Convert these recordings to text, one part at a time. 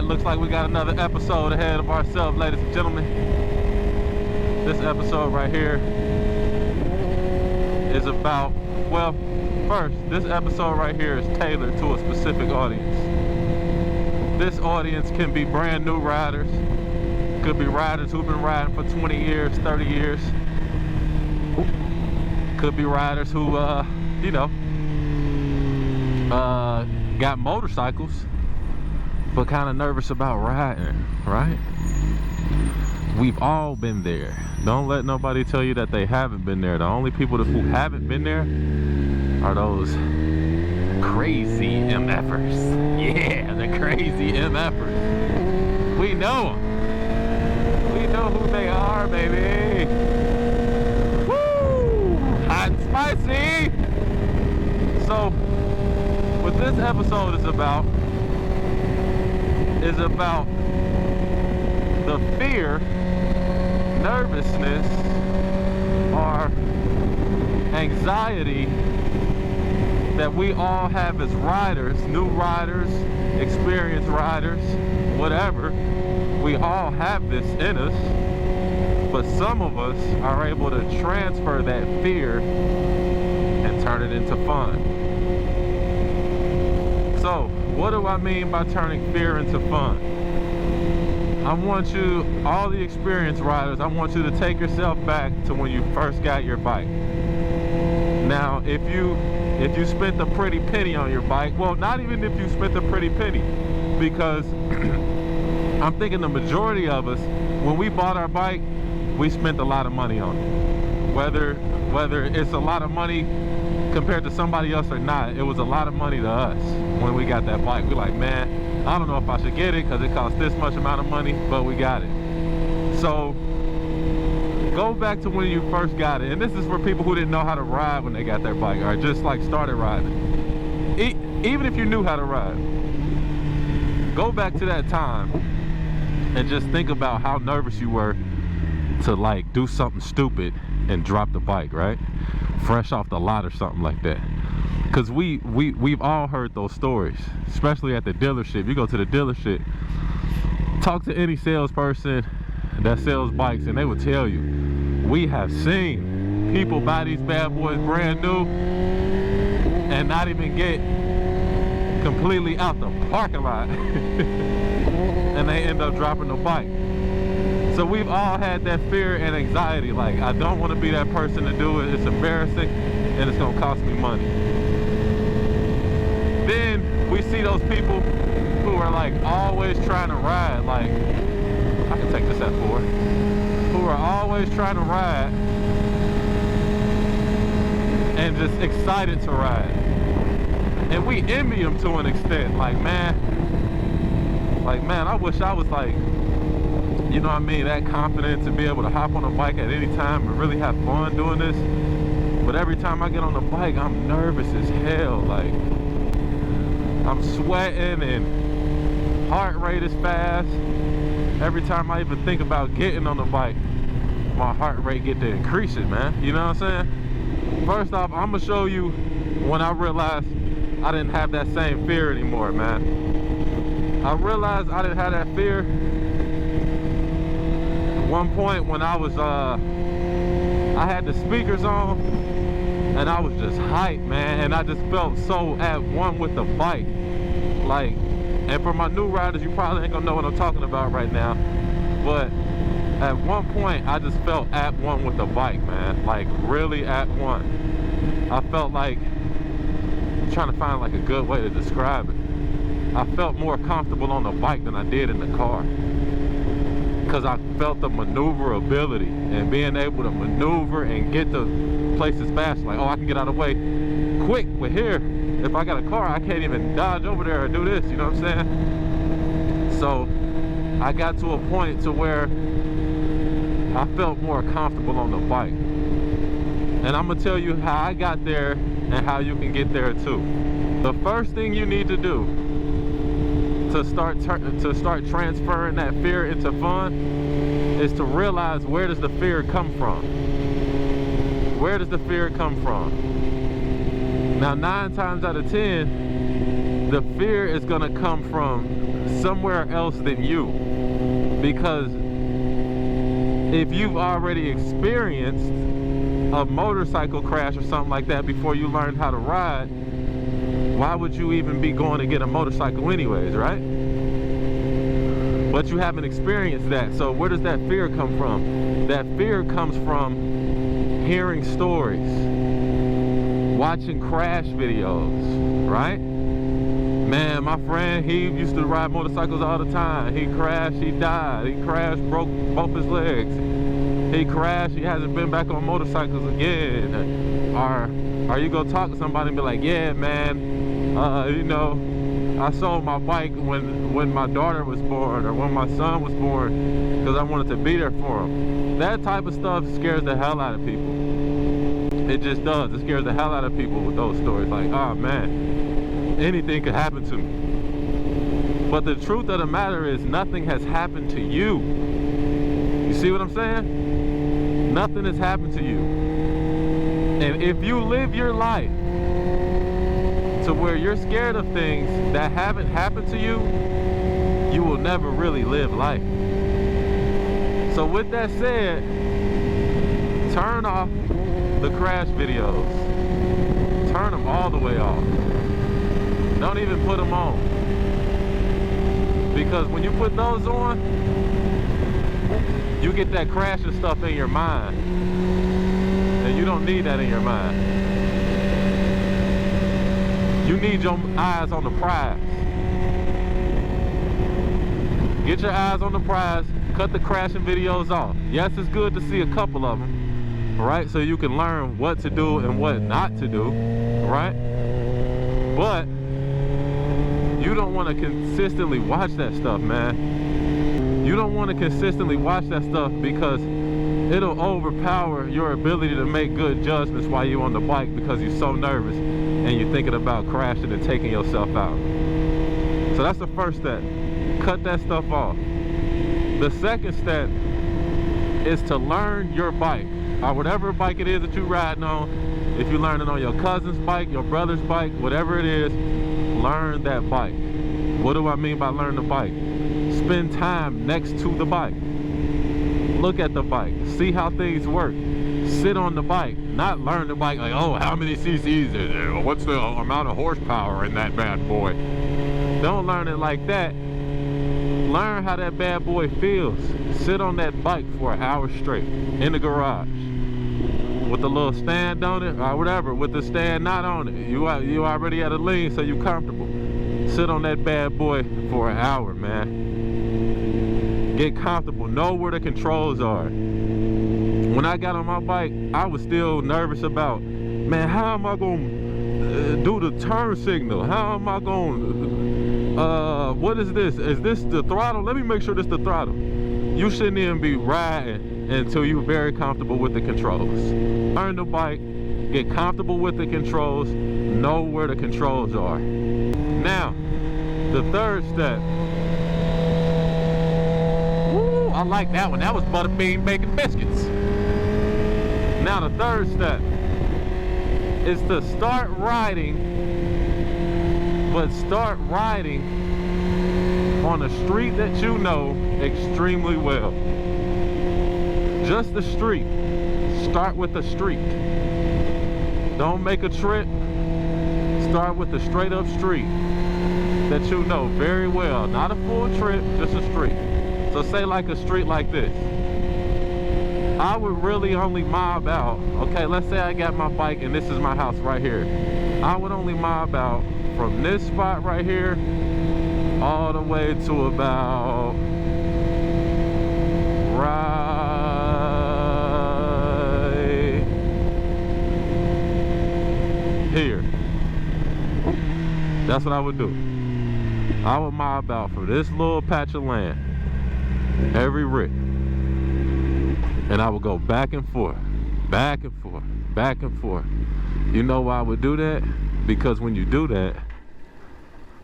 looks like we got another episode ahead of ourselves, ladies and gentlemen. This episode right here is about, well, first, this episode right here is tailored to a specific audience. This audience can be brand new riders, could be riders who've been riding for 20 years, 30 years. Could be riders who, got motorcycles, but kind of nervous about riding, right? We've all been there. Don't let nobody tell you that they haven't been there. The only people who haven't been there are those crazy MFers. Yeah, the crazy MFers. We know them. We know who they are, baby. Woo! Hot and spicy! So, what this episode is about the fear, nervousness, or anxiety that we all have as riders, new riders, experienced riders, whatever. We all have this in us, but some of us are able to transfer that fear and turn it into fun. So, what do I mean by turning fear into fun? I want you, all the experienced riders, I want you to take yourself back to when you first got your bike. Now, if you spent a pretty penny on your bike, well, not even if you spent a pretty penny, because I'm thinking the majority of us, when we bought our bike, we spent a lot of money on it. Whether it's a lot of money compared to somebody else or not, it was a lot of money to us when we got that bike. We're like, man, I don't know if I should get it because it costs this much amount of money, but we got it. So go back to when you first got it, and this is for people who didn't know how to ride when they got their bike, or just like started riding. Even if you knew how to ride, go back to that time and just think about how nervous you were to like do something stupid and drop the bike, right? Fresh off the lot or something like that. Because we've all heard those stories, especially at the dealership. You go to the dealership, talk to any salesperson that sells bikes, and they will tell you, we have seen people buy these bad boys brand new and not even get completely out the parking lot and they end up dropping the bike. So we've all had that fear and anxiety, like, I don't want to be that person to do it, it's embarrassing and it's gonna cost me money. Then we see those people who are like always trying to ride, like, I can take this at 4, who are always trying to ride and just excited to ride. And we envy them to an extent, like man, I wish I was like, you know what I mean, that confident to be able to hop on a bike at any time and really have fun doing this. But every time I get on the bike, I'm nervous as hell. Like, I'm sweating and heart rate is fast. Every time I even think about getting on the bike, my heart rate get to increasing, man. You know what I'm saying? First off, I'm gonna show you when I realized I didn't have that same fear anymore, man. I realized I didn't have that fear at one point when I was, I had the speakers on and I was just hyped, man, and I just felt so at one with the bike. Like, and for my new riders, you probably ain't gonna know what I'm talking about right now, but at one point I just felt at one with the bike, man. Like, really at one. I felt like, I'm trying to find like a good way to describe it, I felt more comfortable on the bike than I did in the car, because I felt the maneuverability and being able to maneuver and get to places fast. Like, oh, I can get out of the way quick. But here, if I got a car, I can't even dodge over there or do this, you know what I'm saying? So I got to a point to where I felt more comfortable on the bike. And I'm gonna tell you how I got there and how you can get there too. The first thing you need to do to start transferring that fear into fun is to realize, where does the fear come from? Where does the fear come from? Now, 9 times out of 10, the fear is gonna come from somewhere else than you. Because if you've already experienced a motorcycle crash or something like that before you learned how to ride, why would you even be going to get a motorcycle anyways, right? But you haven't experienced that. So where does that fear come from? That fear comes from hearing stories, watching crash videos, right? Man, my friend, he used to ride motorcycles all the time. He crashed, he died. He crashed, broke both his legs. He crashed, he hasn't been back on motorcycles again. Or you gonna talk to somebody and be like, yeah, man, you know, I sold my bike when my daughter was born or when my son was born because I wanted to be there for him. That type of stuff scares the hell out of people. It just does. It scares the hell out of people with those stories. Like, oh man, anything could happen to me. But the truth of the matter is nothing has happened to you. You see what I'm saying? Nothing has happened to you. And if you live your life to where you're scared of things that haven't happened to you, you will never really live life. So with that said, turn off the crash videos. Turn them all the way off. Don't even put them on. Because when you put those on, you get that crashing stuff in your mind. And you don't need that in your mind. You need your eyes on the prize. Get your eyes on the prize. Cut the crashing videos off. Yes, it's good to see a couple of them, right? So you can learn what to do and what not to do, right? But you don't want to consistently watch that stuff, man. You don't want to consistently watch that stuff because it'll overpower your ability to make good judgments while you're on the bike because you're so nervous and you're thinking about crashing and taking yourself out. So that's the first step. Cut that stuff off. The second step is to learn your bike, or whatever bike it is that you're riding on. If you're learning on your cousin's bike, your brother's bike, whatever it is, learn that bike. What do I mean by learn the bike? Spend time next to the bike. Look at the bike. See how things work. Sit on the bike. Not learn the bike like, oh, how many cc's is there? What's the amount of horsepower in that bad boy? Don't learn it like that. Learn how that bad boy feels. Sit on that bike for an hour straight in the garage with a little stand on it or whatever, with the stand not on it. You already at a lean, so you comfortable. Sit on that bad boy for an hour, man. Get comfortable. Know where the controls are. When I got on my bike, I was still nervous about, man, how am I going to do the turn signal? How am I going to, what is this? Is this the throttle? Let me make sure this is the throttle. You shouldn't even be riding until you're very comfortable with the controls. Learn the bike, get comfortable with the controls, know where the controls are. Now, the third step. Woo, I like that one. That was butterbean bacon biscuits. Now the third step is to start riding, but start riding on a street that you know extremely well. Just the street. Start with the street. Don't make a trip. Start with the straight up street that you know very well. Not a full trip, just a street. So say like a street like this. I would really only mob out, okay, let's say I got my bike and this is my house right here. I would only mob out from this spot right here all the way to about right here. That's what I would do. I would mob out for this little patch of land every rip. And I would go back and forth, back and forth, back and forth. You know why I would do that? Because when you do that,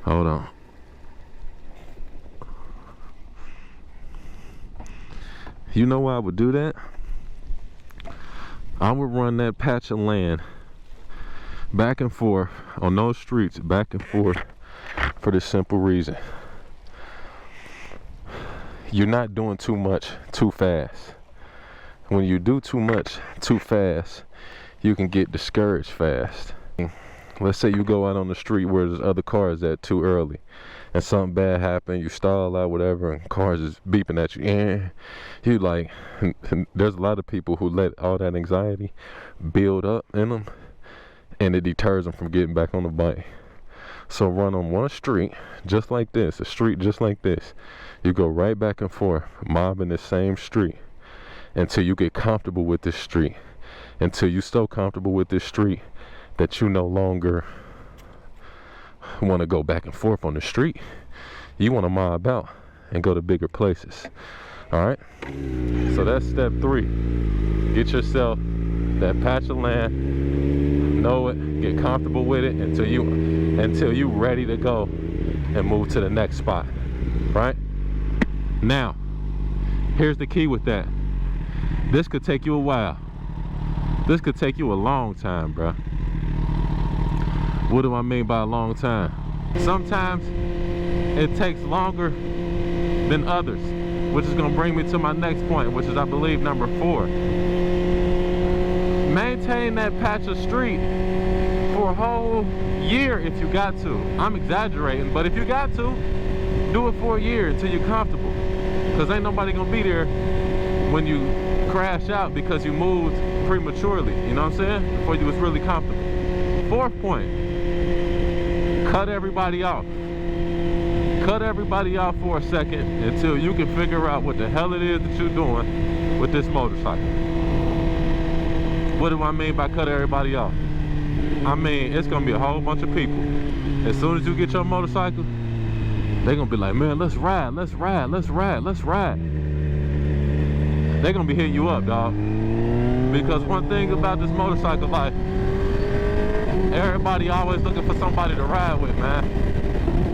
hold on. You know why I would do that? I would run that patch of land back and forth on those streets, back and forth for this simple reason. You're not doing too much too fast. When you do too much too fast, you can get discouraged fast. Let's say you go out on the street where there's other cars at too early, and something bad happen, you stall out, whatever, and cars is beeping at you. And you like, there's a lot of people who let all that anxiety build up in them, and it deters them from getting back on the bike. So run on one street just like this, a street just like this. You go right back and forth, mobbing this same street until you get comfortable with this street. Until you so comfortable with this street that you no longer want to go back and forth on the street. You want to mob out and go to bigger places. All right, so that's step 3. Get yourself that patch of land, know it, get comfortable with it until you ready to go and move to the next spot. Right now, here's the key with that. This could take you a while. This could take you a long time, bro. What do I mean by a long time? Sometimes it takes longer than others, which is gonna bring me to my next point, which is, I believe, number 4. Maintain that patch of street for a whole year if you got to. I'm exaggerating, but if you got to, do it for a year until you're comfortable. Because ain't nobody gonna be there when you crash out because you moved prematurely, you know what I'm saying? Before you was really comfortable. 4th point, cut everybody off. Cut everybody off for a second until you can figure out what the hell it is that you're doing with this motorcycle. What do I mean by cut everybody off? I mean, it's gonna be a whole bunch of people. As soon as you get your motorcycle, they're gonna be like, man, let's ride, let's ride, let's ride, let's ride. They're gonna be hitting you up, dog. Because one thing about this motorcycle life, everybody always looking for somebody to ride with, man.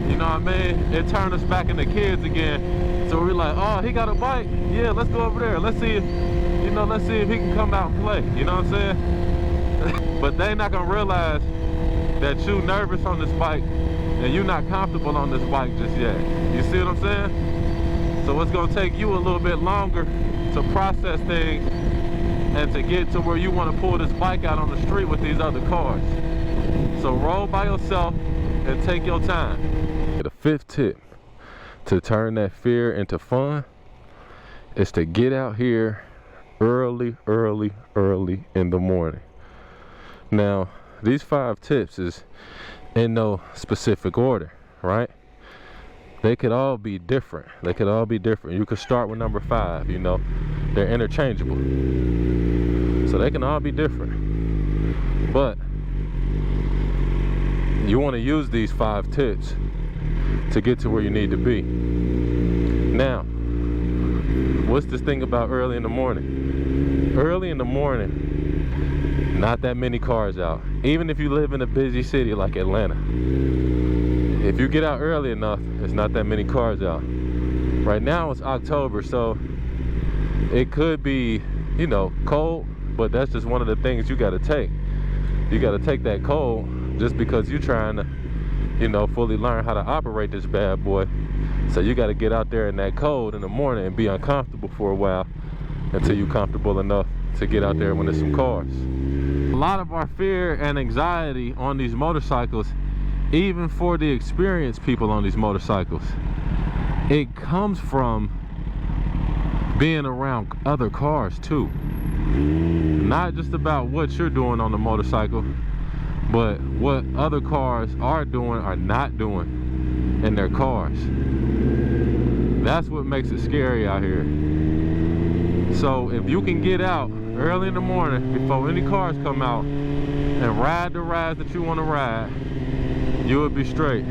You know what I mean? It turned us back into kids again. So we're like, oh, he got a bike? Yeah, let's go over there. Let's see if, let's see if he can come out and play. You know what I'm saying? But they not gonna realize that you nervous on this bike and you're not comfortable on this bike just yet. You see what I'm saying? So it's gonna take you a little bit longer to process things and to get to where you want to pull this bike out on the street with these other cars. So roll by yourself and take your time. The 5th tip to turn that fear into fun is to get out here early in the morning. Now, these 5 tips is in no specific order, right? They could all be different. They could all be different. You could start with number 5, they're interchangeable. So they can all be different. But you want to use these 5 tips to get to where you need to be. Now, what's this thing about early in the morning? Early in the morning, not that many cars out. Even if you live in a busy city like Atlanta, if you get out early enough, there's not that many cars out. Right now it's October, so it could be, cold, but that's just one of the things you gotta take. You gotta take that cold just because you're trying to, fully learn how to operate this bad boy. So you gotta get out there in that cold in the morning and be uncomfortable for a while until you're comfortable enough to get out there when there's some cars. A lot of our fear and anxiety on these motorcycles, even for the experienced people on these motorcycles, it comes from being around other cars too. Not just about what you're doing on the motorcycle, but what other cars are doing or not doing in their cars. That's what makes it scary out here. So if you can get out early in the morning before any cars come out and ride the rides that you want to ride, you would be straight.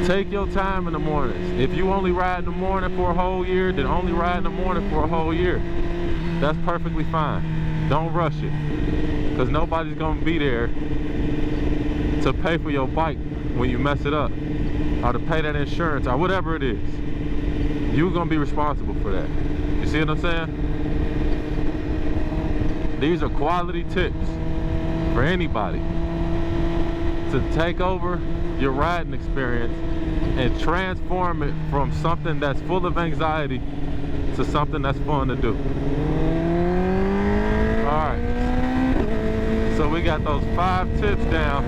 Take your time in the mornings. If you only ride in the morning for a whole year, then only ride in the morning for a whole year. That's perfectly fine. Don't rush it, because nobody's gonna be there to pay for your bike when you mess it up, or to pay that insurance, or whatever it is. You're gonna be responsible for that. You see what I'm saying? These are quality tips for anybody to take over your riding experience and transform it from something that's full of anxiety to something that's fun to do. Alright, so we got those 5 tips down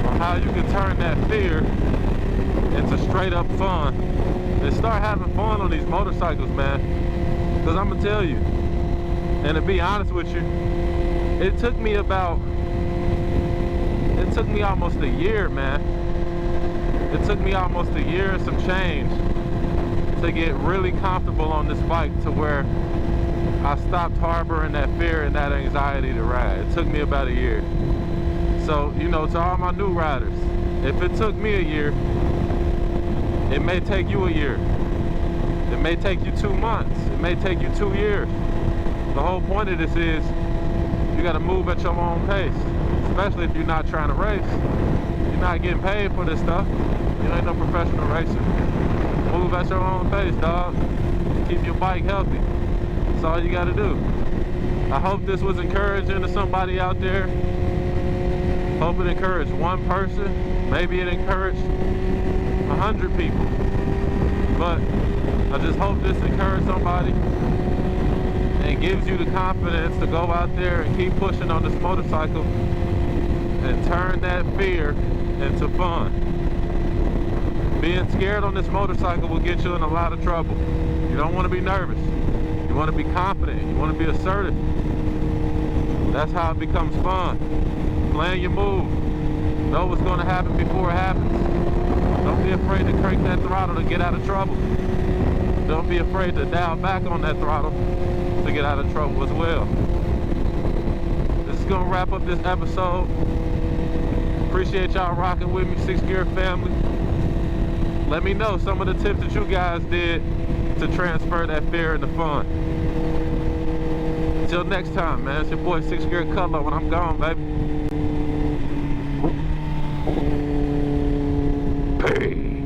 on how you can turn that fear into straight up fun and start having fun on these motorcycles, man. Because I'm gonna tell you, and to be honest with you, it took me almost a year, man. It took me almost a year and some change to get really comfortable on this bike to where I stopped harboring that fear and that anxiety to ride. It took me about a year. So, you know, to all my new riders, if it took me a year, it may take you a year. It may take you 2 months. It may take you 2 years. The whole point of this is you got to move at your own pace, especially if you're not trying to race. You're not getting paid for this stuff. You ain't no professional racer. Move at your own pace, dog. Keep your bike healthy. That's all you got to do. I hope this was encouraging to somebody out there. Hope it encouraged one person. Maybe it encouraged 100 people. But I just hope this encouraged somebody and gives you the confidence to go out there and keep pushing on this motorcycle and turn that fear into fun. Being scared on this motorcycle will get you in a lot of trouble. You don't want to be nervous. You want to be confident. You want to be assertive. That's how it becomes fun. Plan your move. Know what's going to happen before it happens. Don't be afraid to crank that throttle to get out of trouble. Don't be afraid to dial back on that throttle to get out of trouble as well. This is going to wrap up this episode. Appreciate y'all rocking with me, 6th Gear family. Let me know some of the tips that you guys did to transfer that fear into fun. Until next time, man. It's your boy 6th Gear Cutloe when I'm gone, baby. Peace.